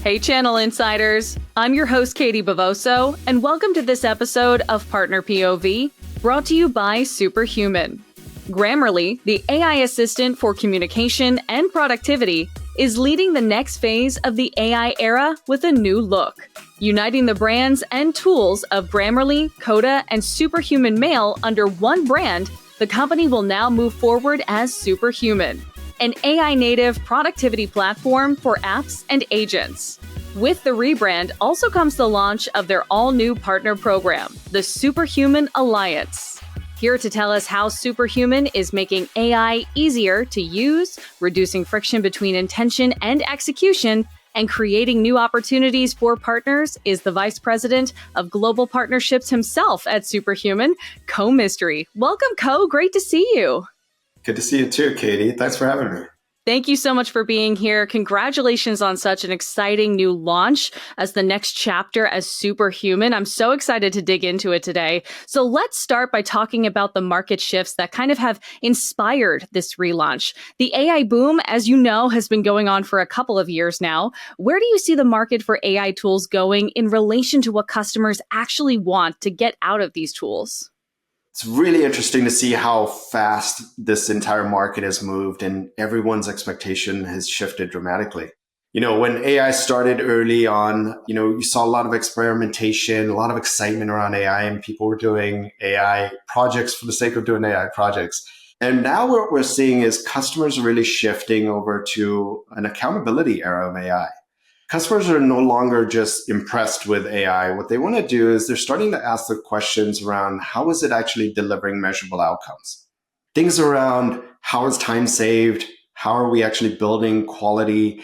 Hey, Channel Insiders. I'm your host, Katie Bavoso, and welcome to this episode of Partner POV, brought to you by Superhuman. Grammarly, the AI assistant for communication and productivity, is leading the next phase of the AI era with a new look. Uniting the brands and tools of Grammarly, Coda, and Superhuman Mail under one brand, the company will now move forward as Superhuman, an AI-native productivity platform for apps and agents. With the rebrand also comes the launch of their all-new partner program, the Superhuman Alliance. Here to tell us how Superhuman is making AI easier to use, reducing friction between intention and execution, and creating new opportunities for partners is the Vice President of Global Partnerships himself at Superhuman, Mistry. Welcome, Great to see you. Good to see you too, Katie. Thanks for having me. Thank you so much for being here. Congratulations on such an exciting new launch as the next chapter as Superhuman. I'm so excited to dig into it today. So let's start by talking about the market shifts that kind of have inspired this relaunch. The AI boom, as you know, has been going on for a couple of years now. Where do you see the market for AI tools going in relation to what customers actually want to get out of these tools? It's really interesting to see how fast this entire market has moved and everyone's expectation has shifted dramatically. When AI started early on, you saw a lot of experimentation, a lot of excitement around AI, and people were doing AI projects for the sake of doing AI projects. And now what we're seeing is customers are really shifting over to an accountability era of AI. Customers are no longer just impressed with AI. What they want to do is they're starting to ask the questions around how is it actually delivering measurable outcomes? Things around how is time saved? How are we actually building quality?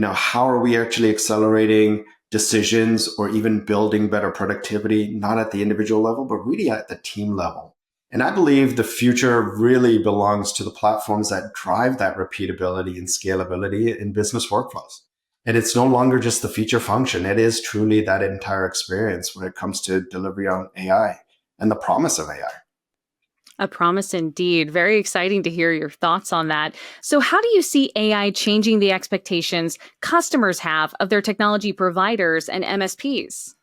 How are we actually accelerating decisions or even building better productivity, not at the individual level, but really at the team level? And I believe the future really belongs to the platforms that drive that repeatability and scalability in business workflows. And it's no longer just the feature function. It is truly that entire experience when it comes to delivery on AI and the promise of AI. A promise indeed. Very exciting to hear your thoughts on that. So how do you see AI changing the expectations customers have of their technology providers and MSPs?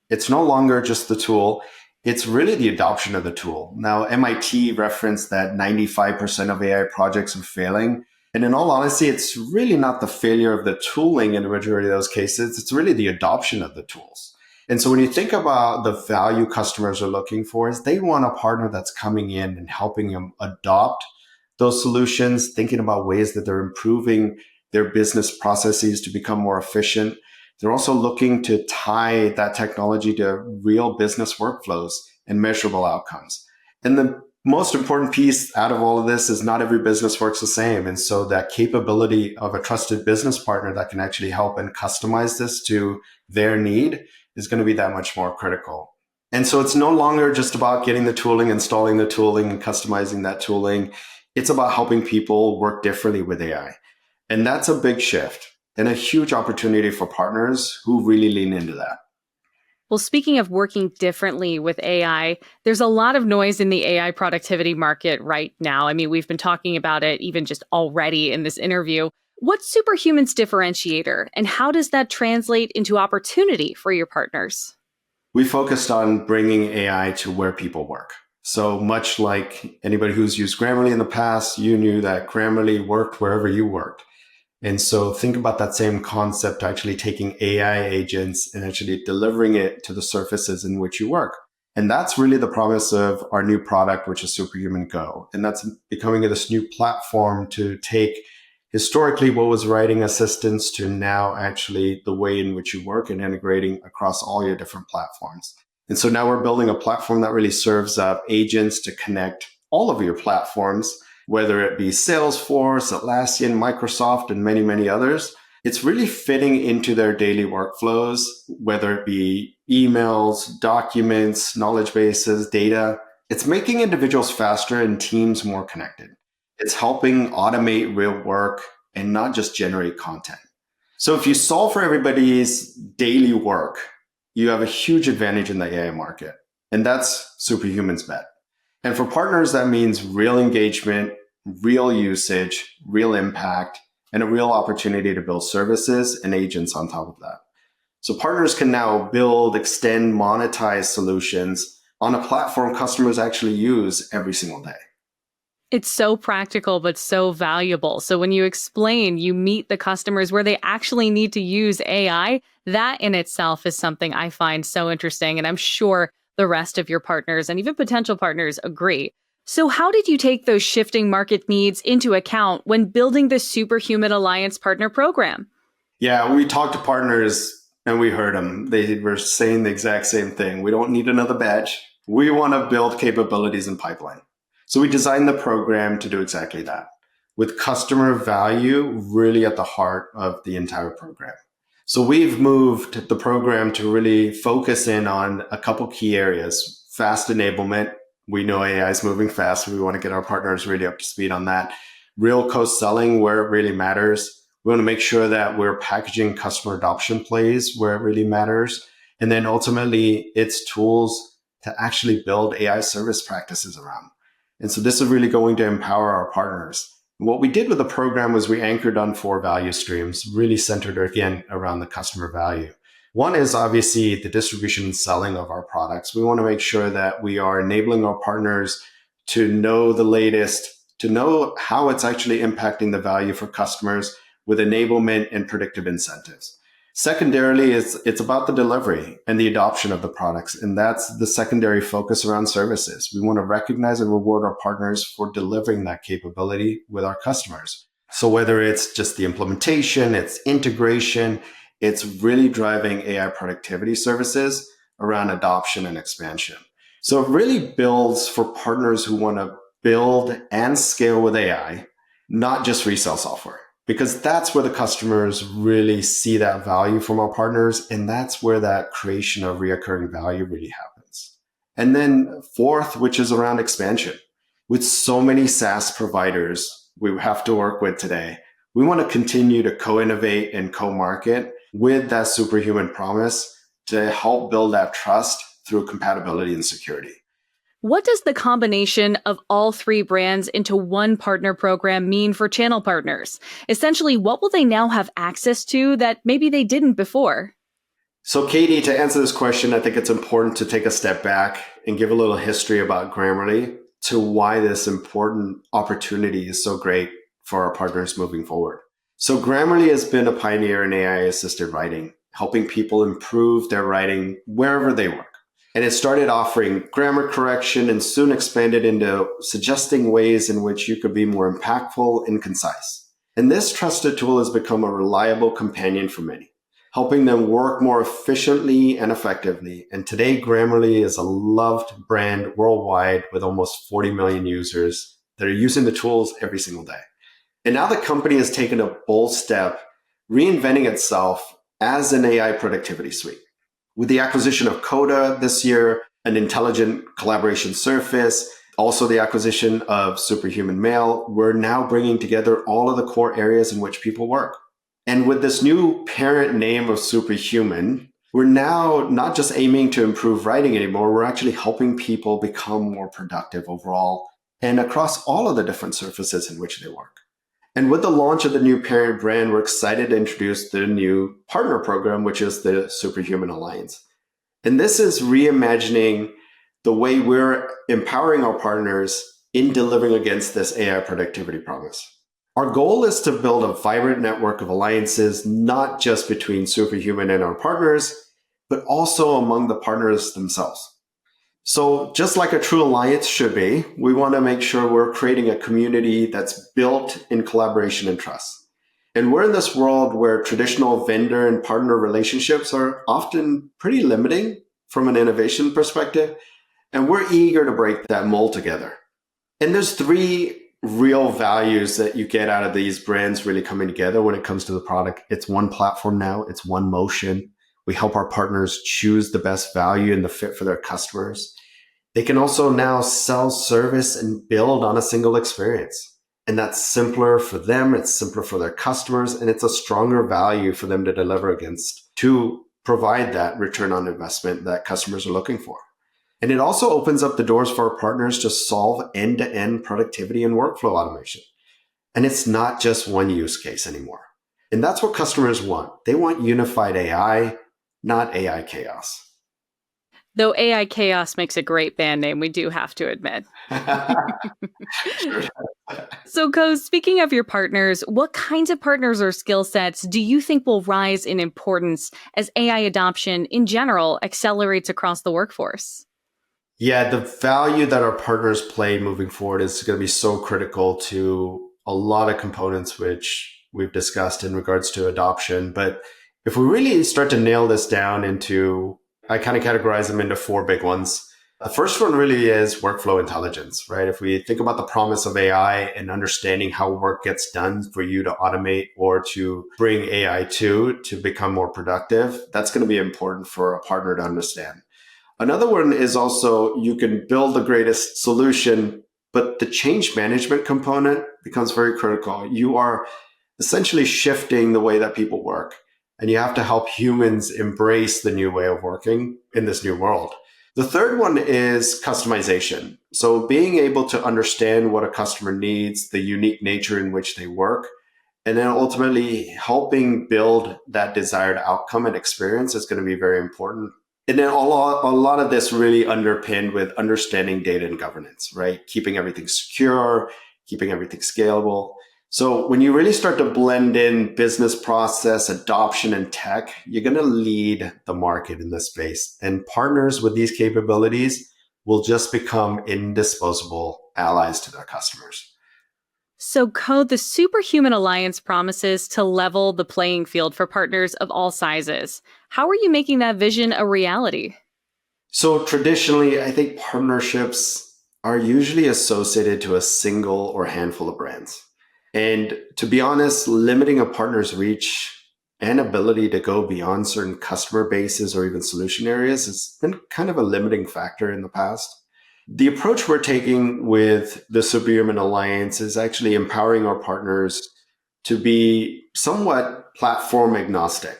It's no longer just the tool. It's really the adoption of the tool. Now, MIT referenced that 95% of AI projects are failing. And in all honesty, it's really not the failure of the tooling in the majority of those cases. It's really the adoption of the tools. And so when you think about the value customers are looking for is they want a partner that's coming in and helping them adopt those solutions, thinking about ways that they're improving their business processes to become more efficient. They're also looking to tie that technology to real business workflows and measurable outcomes. And the most important piece out of all of this is not every business works the same. And so that capability of a trusted business partner that can actually help and customize this to their need is going to be that much more critical. And so it's no longer just about getting the tooling, installing the tooling, and customizing that tooling. It's about helping people work differently with AI. And that's a big shift and a huge opportunity for partners who really lean into that. Well, speaking of working differently with AI, there's a lot of noise in the AI productivity market right now. I mean, we've been talking about it even just already in this interview. What's Superhuman's differentiator, and how does that translate into opportunity for your partners? We focused on bringing AI to where people work. So much like anybody who's used Grammarly in the past, you knew that Grammarly worked wherever you worked. And so think about that same concept, actually taking AI agents and actually delivering it to the surfaces in which you work. And that's really the promise of our new product, which is Superhuman Go. And that's becoming this new platform to take historically what was writing assistants to now actually the way in which you work and integrating across all your different platforms. And so now we're building a platform that really serves up agents to connect all of your platforms, whether it be Salesforce, Atlassian, Microsoft, and many, many others. It's really fitting into their daily workflows, whether it be emails, documents, knowledge bases, data. It's making individuals faster and teams more connected. It's helping automate real work and not just generate content. So if you solve for everybody's daily work, you have a huge advantage in the AI market. And that's Superhuman's bet. And for partners, that means real engagement, real usage, real impact, and a real opportunity to build services and agents on top of that. So partners can now build, extend, monetize solutions on a platform customers actually use every single day. It's so practical, but so valuable. So when you explain, you meet the customers where they actually need to use AI, that in itself is something I find so interesting. And I'm sure the rest of your partners and even potential partners agree. So how did you take those shifting market needs into account when building the Superhuman Alliance partner program? Yeah, we talked to partners and we heard them. They were saying the exact same thing. We don't need another badge. We want to build capabilities in pipeline. So we designed the program to do exactly that, with customer value really at the heart of the entire program. So we've moved the program to really focus in on a couple key areas. Fast enablement. We know AI is moving fast. We want to get our partners really up to speed on that. Real co-selling where it really matters. We want to make sure that we're packaging customer adoption plays where it really matters. And then ultimately, it's tools to actually build AI service practices around. And so this is really going to empower our partners. And what we did with the program was we anchored on 4 value streams, really centered again around the customer value. One is obviously the distribution and selling of our products. We want to make sure that we are enabling our partners to know the latest, to know how it's actually impacting the value for customers with enablement and predictive incentives. Secondarily, it's about the delivery and the adoption of the products. And that's the secondary focus around services. We want to recognize and reward our partners for delivering that capability with our customers. So whether it's just the implementation, it's integration, it's really driving AI productivity services around adoption and expansion. So it really builds for partners who want to build and scale with AI, not just resell software. Because that's where the customers really see that value from our partners. And that's where that creation of reoccurring value really happens. And then fourth, which is around expansion. With so many SaaS providers we have to work with today, we want to continue to co-innovate and co-market with that superhuman promise to help build that trust through compatibility and security. What does the combination of all 3 brands into one partner program mean for channel partners? Essentially, what will they now have access to that maybe they didn't before? So Katie, to answer this question, I think it's important to take a step back and give a little history about Grammarly to why this important opportunity is so great for our partners moving forward. So Grammarly has been a pioneer in AI-assisted writing, helping people improve their writing wherever they work. And it started offering grammar correction and soon expanded into suggesting ways in which you could be more impactful and concise. And this trusted tool has become a reliable companion for many, helping them work more efficiently and effectively. And today, Grammarly is a loved brand worldwide with almost 40 million users that are using the tools every single day. And now the company has taken a bold step, reinventing itself as an AI productivity suite. With the acquisition of Coda this year, an intelligent collaboration surface, also the acquisition of Superhuman Mail, we're now bringing together all of the core areas in which people work. And with this new parent name of Superhuman, we're now not just aiming to improve writing anymore, we're actually helping people become more productive overall and across all of the different surfaces in which they work. And with the launch of the new parent brand, we're excited to introduce the new partner program, which is the Superhuman Alliance. And this is reimagining the way we're empowering our partners in delivering against this AI productivity promise. Our goal is to build a vibrant network of alliances, not just between Superhuman and our partners, but also among the partners themselves. So just like a true alliance should be, we want to make sure we're creating a community that's built in collaboration and trust. And we're in this world where traditional vendor and partner relationships are often pretty limiting from an innovation perspective. And we're eager to break that mold together. And there's 3 real values that you get out of these brands really coming together when it comes to the product. It's one platform now, it's one motion. We help our partners choose the best value and the fit for their customers. They can also now sell service and build on a single experience. And that's simpler for them, it's simpler for their customers, and it's a stronger value for them to deliver against to provide that return on investment that customers are looking for. And it also opens up the doors for our partners to solve end-to-end productivity and workflow automation. And it's not just one use case anymore. And that's what customers want. They want unified AI, not AI chaos. Though AI Chaos makes a great band name, we do have to admit. Sure. So, Ko, speaking of your partners, what kinds of partners or skill sets do you think will rise in importance as AI adoption in general accelerates across the workforce? Yeah, the value that our partners play moving forward is going to be so critical to a lot of components, which we've discussed in regards to adoption. But if we really start to nail this down into, I kind of categorize them into four big ones. The first one really is workflow intelligence, right? If we think about the promise of AI and understanding how work gets done for you to automate or to bring AI to become more productive, that's going to be important for a partner to understand. Another one is also you can build the greatest solution, but the change management component becomes very critical. You are essentially shifting the way that people work, and you have to help humans embrace the new way of working in this new world. The third one is customization. So being able to understand what a customer needs, the unique nature in which they work, and then ultimately helping build that desired outcome and experience is going to be very important. And then a lot of this really underpinned with understanding data and governance, right? Keeping everything secure, keeping everything scalable. So when you really start to blend in business process, adoption, and tech, you're going to lead the market in this space. And partners with these capabilities will just become indisposable allies to their customers. So, Code, the Superhuman Alliance promises to level the playing field for partners of all sizes. How are you making that vision a reality? So traditionally, I think partnerships are usually associated to a single or handful of brands. And to be honest, limiting a partner's reach and ability to go beyond certain customer bases or even solution areas has been kind of a limiting factor in the past. The approach we're taking with the Superhuman Alliance is actually empowering our partners to be somewhat platform agnostic,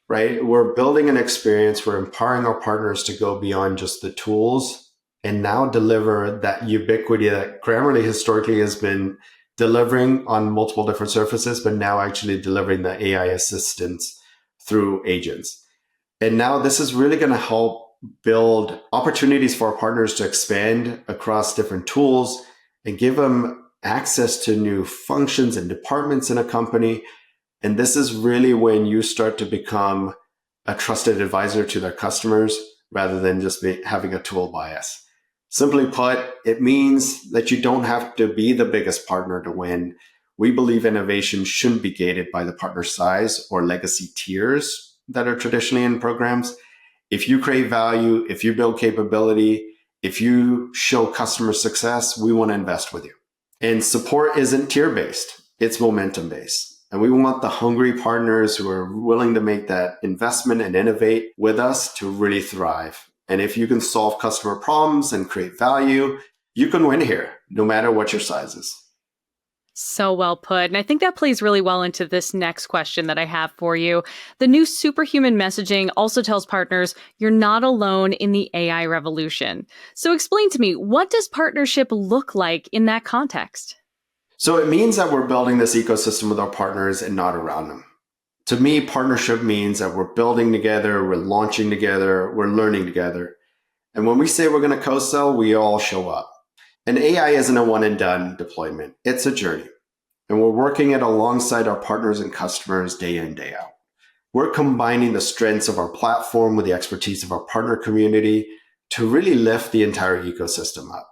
right? We're building an experience, we're empowering our partners to go beyond just the tools and now deliver that ubiquity that Grammarly historically has been delivering on multiple different surfaces, but now actually delivering the AI assistance through agents. And now this is really going to help build opportunities for our partners to expand across different tools and give them access to new functions and departments in a company. And this is really when you start to become a trusted advisor to their customers rather than just having a tool bias. Simply put, it means that you don't have to be the biggest partner to win. We believe innovation shouldn't be gated by the partner size or legacy tiers that are traditionally in programs. If you create value, if you build capability, if you show customer success, we want to invest with you. And support isn't tier-based, it's momentum-based. And we want the hungry partners who are willing to make that investment and innovate with us to really thrive. And if you can solve customer problems and create value, you can win here, no matter what your size is. So well put. And I think that plays really well into this next question that I have for you. The new superhuman messaging also tells partners you're not alone in the AI revolution. So explain to me, what does partnership look like in that context? So it means that we're building this ecosystem with our partners and not around them. To me, partnership means that we're building together, we're launching together, we're learning together. And when we say we're going to co-sell, we all show up. And AI isn't a one and done deployment. It's a journey. And we're working it alongside our partners and customers day in, day out. We're combining the strengths of our platform with the expertise of our partner community to really lift the entire ecosystem up.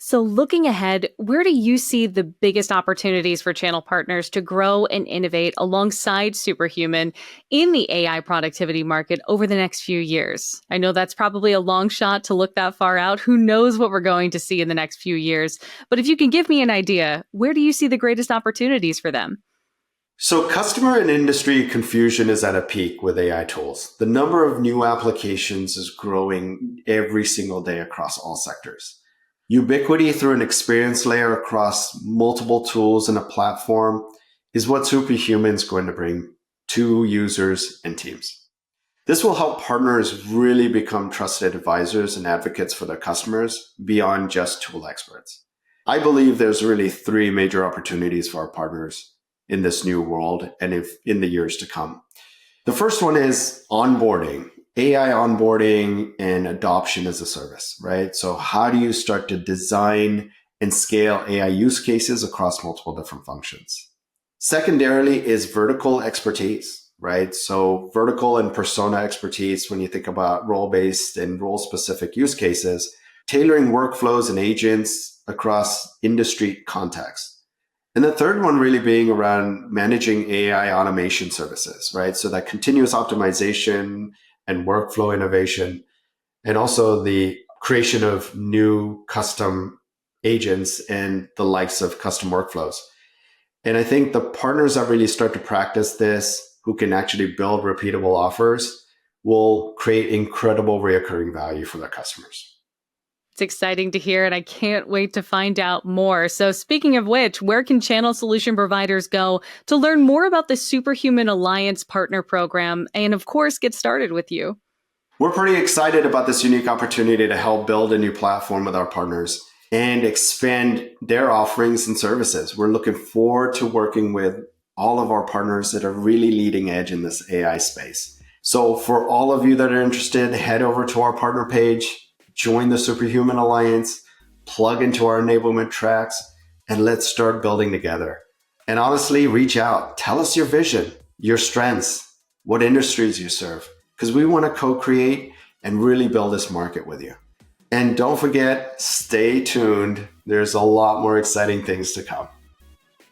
So looking ahead, where do you see the biggest opportunities for channel partners to grow and innovate alongside Superhuman in the AI productivity market over the next few years? I know that's probably a long shot to look that far out. Who knows what we're going to see in the next few years? But if you can give me an idea, where do you see the greatest opportunities for them? So customer and industry confusion is at a peak with AI tools. The number of new applications is growing every single day across all sectors. Ubiquity through an experience layer across multiple tools and a platform is what Superhuman is going to bring to users and teams. This will help partners really become trusted advisors and advocates for their customers beyond just tool experts. I believe there's really three major opportunities for our partners in this new world and in the years to come. The first one is onboarding, AI onboarding and adoption as a service, right? So how do you start to design and scale AI use cases across multiple different functions? Secondarily is vertical expertise, right? So vertical and persona expertise, when you think about role-based and role-specific use cases, tailoring workflows and agents across industry contexts. And the third one really being around managing AI automation services, right? So that continuous optimization and workflow innovation, and also the creation of new custom agents and the likes of custom workflows. And I think the partners that really start to practice this, who can actually build repeatable offers, will create incredible recurring value for their customers. It's exciting to hear, and I can't wait to find out more. So speaking of which, where can channel solution providers go to learn more about the Superhuman Alliance Partner Program and, of course, get started with you? We're pretty excited about this unique opportunity to help build a new platform with our partners and expand their offerings and services. We're looking forward to working with all of our partners that are really leading edge in this AI space. So for all of you that are interested, head over to our partner page, join the Superhuman Alliance, plug into our enablement tracks, and let's start building together. And honestly, reach out. Tell us your vision, your strengths, what industries you serve, because we want to co-create and really build this market with you. And don't forget, stay tuned. There's a lot more exciting things to come.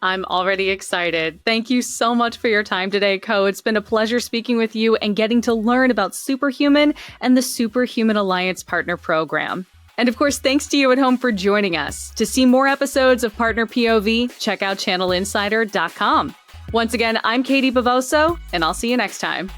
I'm already excited. Thank you so much for your time today, Co. It's been a pleasure speaking with you and getting to learn about Superhuman and the Superhuman Alliance Partner Program. And of course, thanks to you at home for joining us. To see more episodes of Partner POV, check out channelinsider.com. Once again, I'm Katie Bavoso, and I'll see you next time.